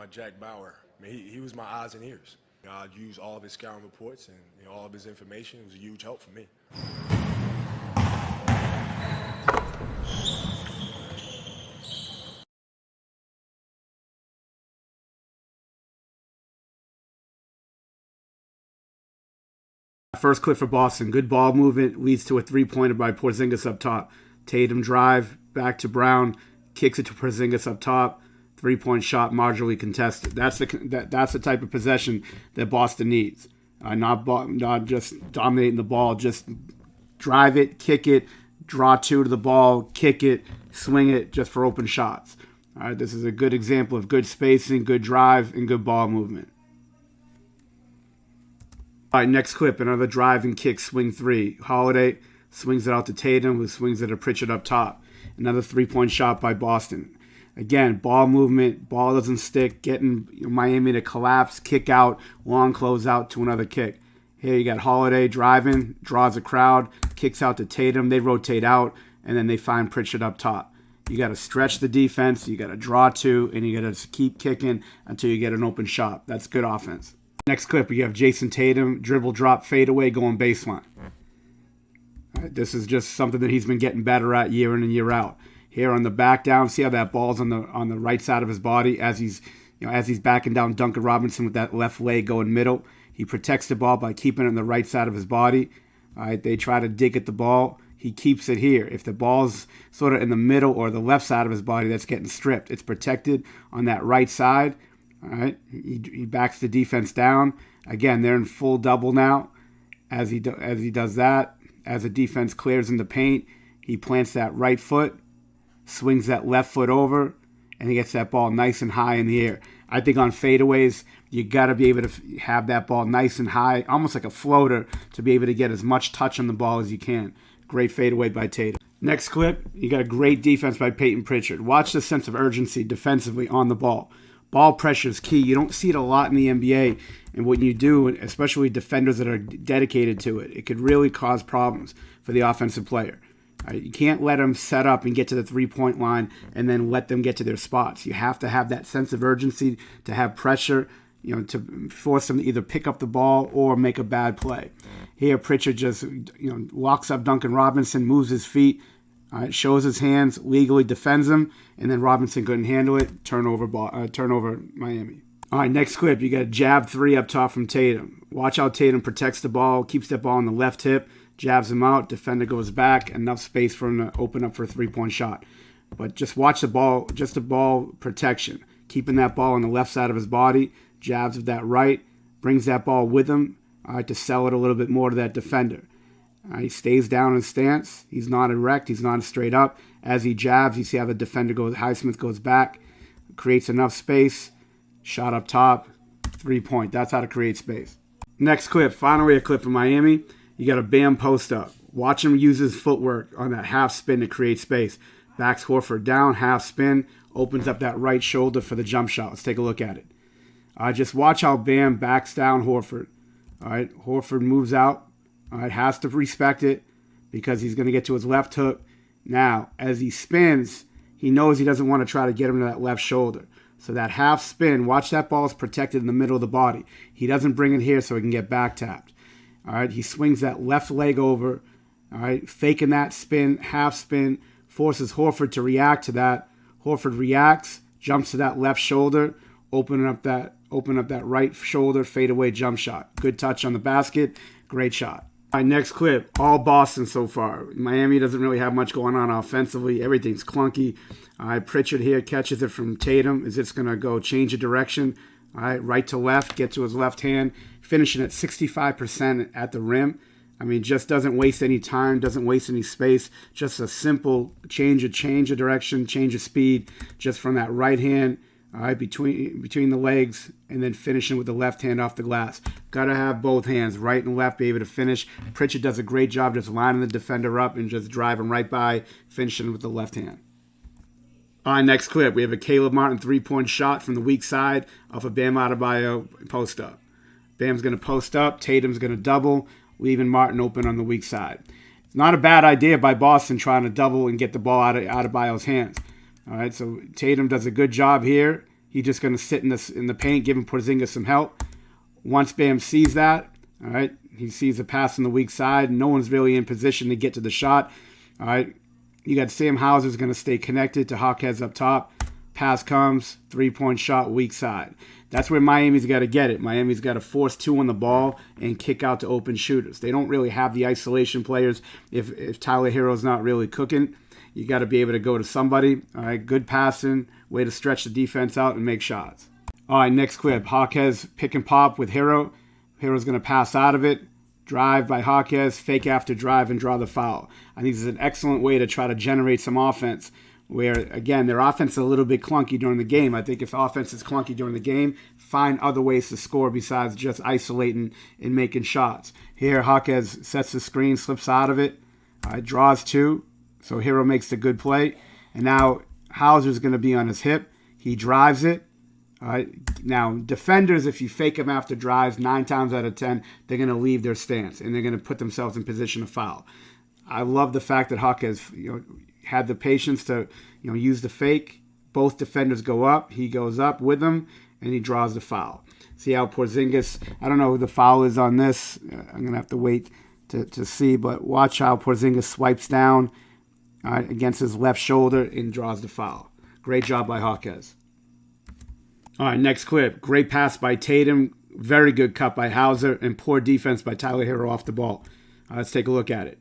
my Jack Bauer. I mean, he was my eyes and ears. I'd use all of his scouting reports and all of his information. It was a huge help for me. First clip for Boston. Good ball movement leads to a three-pointer by Porzingis up top. Tatum drive back to Brown, kicks it to Porzingis up top. Three-point shot marginally contested. That's the type of possession that Boston needs. Not just dominating the ball, just drive it, kick it, draw two to the ball, kick it, swing it just for open shots. All right, this is a good example of good spacing, good drive, and good ball movement. All right, next clip, another drive and kick swing three. Holiday swings it out to Tatum, who swings it to Pritchard up top. Another three-point shot by Boston. Again, ball movement, ball doesn't stick, getting Miami to collapse, kick out, long close out to another kick. Here you got Holiday driving, draws a crowd, kicks out to Tatum, they rotate out, and then they find Pritchard up top. You got to stretch the defense, you got to draw two, and you got to keep kicking until you get an open shot. That's good offense. Next clip, you have Jason Tatum, dribble, drop, fade away, going baseline. Right, this is just something that he's been getting better at year in and year out. Here on the back down, see how that ball's on the right side of his body as he's backing down Duncan Robinson with that left leg going middle. He protects the ball by keeping it on the right side of his body. All right, they try to dig at the ball. He keeps it here. If the ball's sort of in the middle or the left side of his body, that's getting stripped. It's protected on that right side. All right, he backs the defense down. Again, they're in full double now. As he does that, as the defense clears in the paint, he plants that right foot, swings that left foot over, and he gets that ball nice and high in the air. I think on fadeaways, you got to be able to have that ball nice and high, almost like a floater, to be able to get as much touch on the ball as you can. Great fadeaway by Tatum. Next clip, you got a great defense by Peyton Pritchard. Watch the sense of urgency defensively on the ball. Ball pressure is key. You don't see it a lot in the NBA, and when you do, especially defenders that are dedicated to it, it could really cause problems for the offensive player. You can't let them set up and get to the three-point line and then let them get to their spots. You have to have that sense of urgency to have pressure, to force them to either pick up the ball or make a bad play. Here, Pritchard just, locks up Duncan Robinson, moves his feet, shows his hands, legally defends him, and then Robinson couldn't handle it. Turnover Miami. All right, next clip, you got a jab three up top from Tatum. Watch how Tatum protects the ball, keeps that ball on the left hip, jabs him out, defender goes back, enough space for him to open up for a three-point shot. But just watch the ball, just the ball protection, keeping that ball on the left side of his body, jabs with that right, brings that ball with him to sell it a little bit more to that defender. He stays down in his stance. He's not erect. He's not straight up. As he jabs, you see how the defender goes, Highsmith goes back, creates enough space, shot up top, three-point. That's how to create space. Next clip, finally a clip from Miami. You got a Bam post up. Watch him use his footwork on that half spin to create space. Backs Horford down, half spin, opens up that right shoulder for the jump shot. Let's take a look at it. Just watch how Bam backs down Horford. All right, Horford moves out. All right, has to respect it because he's going to get to his left hook. Now, as he spins, he knows he doesn't want to try to get him to that left shoulder. So that half spin, watch that ball is protected in the middle of the body. He doesn't bring it here so he can get back tapped. All right, he swings that left leg over. All right, faking that spin, half spin, forces Horford to react to that. Horford reacts, jumps to that left shoulder, open up that right shoulder, fadeaway jump shot. Good touch on the basket, great shot. All right, next clip, all Boston so far. Miami doesn't really have much going on offensively. Everything's clunky. All right, Pritchard here catches it from Tatum. Is it's going to go change of direction? All right to left, get to his left hand, finishing at 65% at the rim. I mean, just doesn't waste any time, doesn't waste any space. Just a simple change of direction, change of speed, just from that right hand. All right, between the legs, and then finishing with the left hand off the glass. Got to have both hands, right and left, be able to finish. Pritchard does a great job just lining the defender up and just driving right by, finishing with the left hand. All right, next clip. We have a Caleb Martin three-point shot from the weak side off of Bam Adebayo post-up. Bam's going to post up. Tatum's going to double, leaving Martin open on the weak side. It's not a bad idea by Boston trying to double and get the ball out of Adebayo's hands. All right, so Tatum does a good job here. he's just going to sit in the paint, giving Porzingis some help. Once Bam sees that, all right, he sees a pass on the weak side. No one's really in position to get to the shot. All right, you got Sam Hauser's going to stay connected to Hawkes up top. Pass comes, three-point shot, weak side. That's where Miami's got to get it. Miami's got to force two on the ball and kick out to open shooters. They don't really have the isolation players if Tyler Hero's not really cooking. You got to be able to go to somebody. All right, good passing, way to stretch the defense out and make shots. All right, next clip. Hawkes pick and pop with Hero. Hero's going to pass out of it. Drive by Hawkes, fake after drive, and draw the foul. I think this is an excellent way to try to generate some offense where, again, their offense is a little bit clunky during the game. I think if offense is clunky during the game, find other ways to score besides just isolating and making shots. Here, Hawkes sets the screen, slips out of it, draws two, so Hero makes the good play. And now Hauser's going to be on his hip. He drives it. All right. Now, defenders, if you fake them after drives, 9 times out of 10, they're going to leave their stance, and they're going to put themselves in position to foul. I love the fact that Hawkes had the patience to use the fake. Both defenders go up. He goes up with them, and he draws the foul. See how Porzingis, I don't know who the foul is on this. I'm going to have to wait to see, but watch how Porzingis swipes down against his left shoulder and draws the foul. Great job by Hawkes. All right, next clip. Great pass by Tatum. Very good cut by Hauser, and poor defense by Tyler Hero off the ball. Let's take a look at it.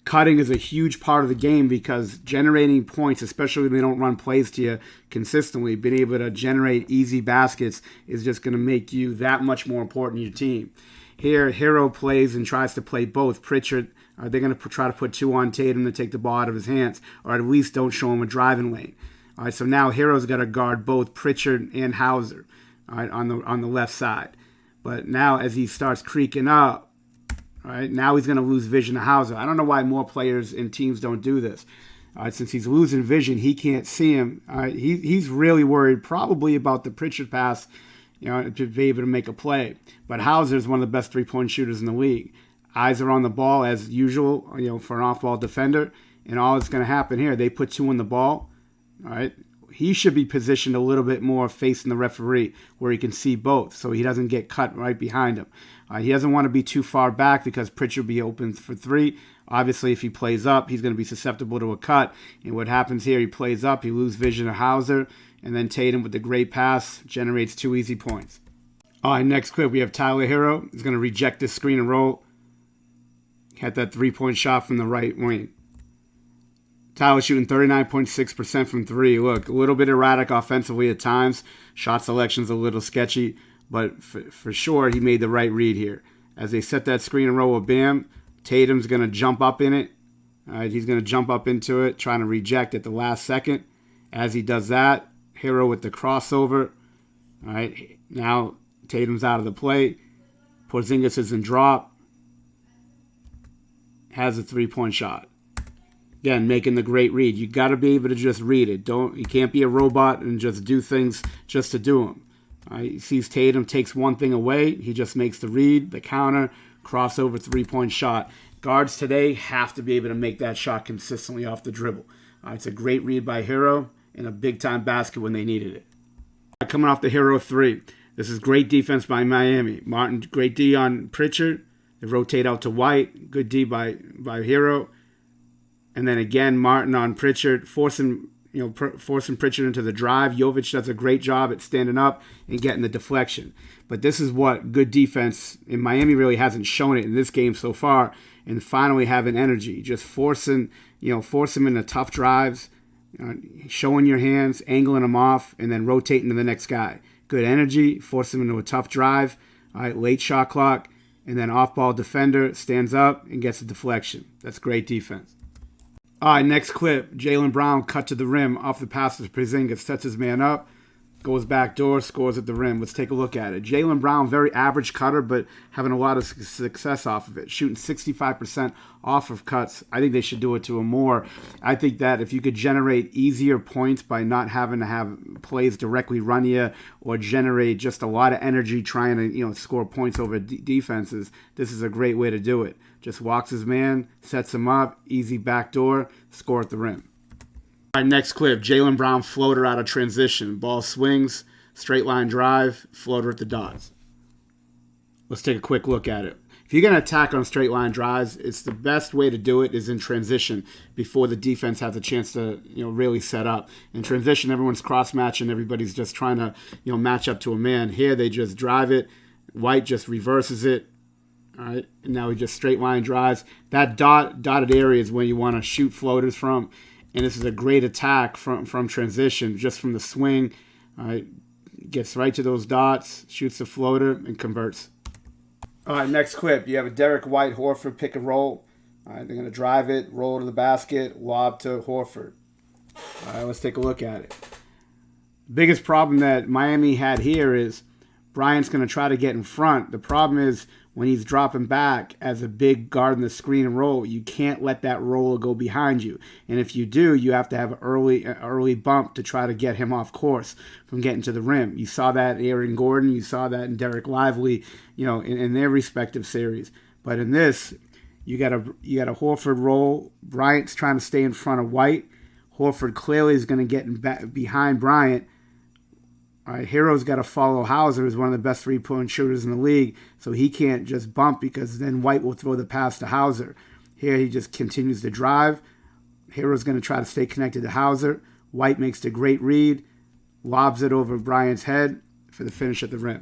Cutting is a huge part of the game because generating points, especially when they don't run plays to you consistently, being able to generate easy baskets is just going to make you that much more important in your team. Here, Hero plays and tries to play both. Pritchard, are they going to try to put two on Tatum to take the ball out of his hands, or at least don't show him a driving lane? All right, so now Hero's got to guard both Pritchard and Hauser, all right, on the left side. But now as he starts creaking up, all right, now he's going to lose vision of Hauser. I don't know why more players and teams don't do this. All right, since he's losing vision, he can't see him. All right, he's really worried probably about the Pritchard pass, to be able to make a play. But Hauser is one of the best three-point shooters in the league. Eyes are on the ball as usual, for an off-ball defender. And all that's going to happen here, they put two on the ball. All right, he should be positioned a little bit more facing the referee where he can see both so he doesn't get cut right behind him. He doesn't want to be too far back because Pritchard will be open for three. Obviously, if he plays up, he's going to be susceptible to a cut. And what happens here, he plays up, he loses vision of Hauser, and then Tatum with the great pass generates 2 easy points. All right, next clip, we have Tyler Hero. He's going to reject this screen and roll. Had that three-point shot from the right wing. Tyler shooting 39.6% from three. Look, a little bit erratic offensively at times. Shot selection's a little sketchy, but for sure he made the right read here. As they set that screen and roll with Bam, Tatum's going to jump up in it. All right, he's going to jump up into it, trying to reject at the last second. As he does that, Hero with the crossover. All right, now Tatum's out of the play. Porzingis is in drop. Has a three-point shot. Again, making the great read. You got to be able to just read it. You can't be a robot and just do things just to do them. He sees Tatum, takes one thing away. He just makes the read, the counter, crossover, three-point shot. Guards today have to be able to make that shot consistently off the dribble. It's a great read by Hero and a big-time basket when they needed it. Coming off the Hero three. This is great defense by Miami. Martin, great D on Pritchard. They rotate out to White. Good D by Hero. And then again, Martin on Pritchard, forcing Pritchard into the drive. Jovic does a great job at standing up and getting the deflection. But this is what good defense in Miami really hasn't shown it in this game so far. And finally having energy, just force them into tough drives, showing your hands, angling them off, and then rotating to the next guy. Good energy, force them into a tough drive. All right, late shot clock, and then off-ball defender stands up and gets a deflection. That's great defense. All right, next clip. Jaylen Brown cut to the rim off the pass to Porzingis, sets his man up, goes back door, scores at the rim. Let's take a look at it. Jaylen Brown, very average cutter, but having a lot of success off of it. Shooting 65% off of cuts. I think they should do it to him more. I think that if you could generate easier points by not having to have plays directly run you or generate just a lot of energy trying to score points over defenses, this is a great way to do it. Just walks his man, sets him up, easy backdoor, score at the rim. All right, next clip. Jaylen Brown floater out of transition. Ball swings, straight line drive, floater at the dots. Let's take a quick look at it. If you're going to attack on straight line drives, it's the best way to do it is in transition before the defense has a chance to really set up. In transition, everyone's cross matching, everybody's just trying to match up to a man. Here they just drive it. White just reverses it. All right, and now he just straight line drives. That dotted area is where you want to shoot floaters from, and this is a great attack from transition, just from the swing. All right, gets right to those dots, shoots the floater, and converts. All right, next clip. You have a Derek White Horford pick and roll. All right, they're going to drive it, roll to the basket, lob to Horford. All right, let's take a look at it. Biggest problem that Miami had here is Bryant's going to try to get in front. The problem is when he's dropping back as a big guard in the screen and roll, you can't let that roller go behind you. And if you do, you have to have an early bump to try to get him off course from getting to the rim. You saw that in Aaron Gordon. You saw that in Derek Lively, in their respective series. But in this, you got a Horford roll. Bryant's trying to stay in front of White. Horford clearly is going to get behind Bryant. All right, Hero's got to follow Hauser, who's one of the best three-point shooters in the league, so he can't just bump because then White will throw the pass to Hauser. Here he just continues to drive. Hero's going to try to stay connected to Hauser. White makes the great read, lobs it over Bryant's head for the finish at the rim.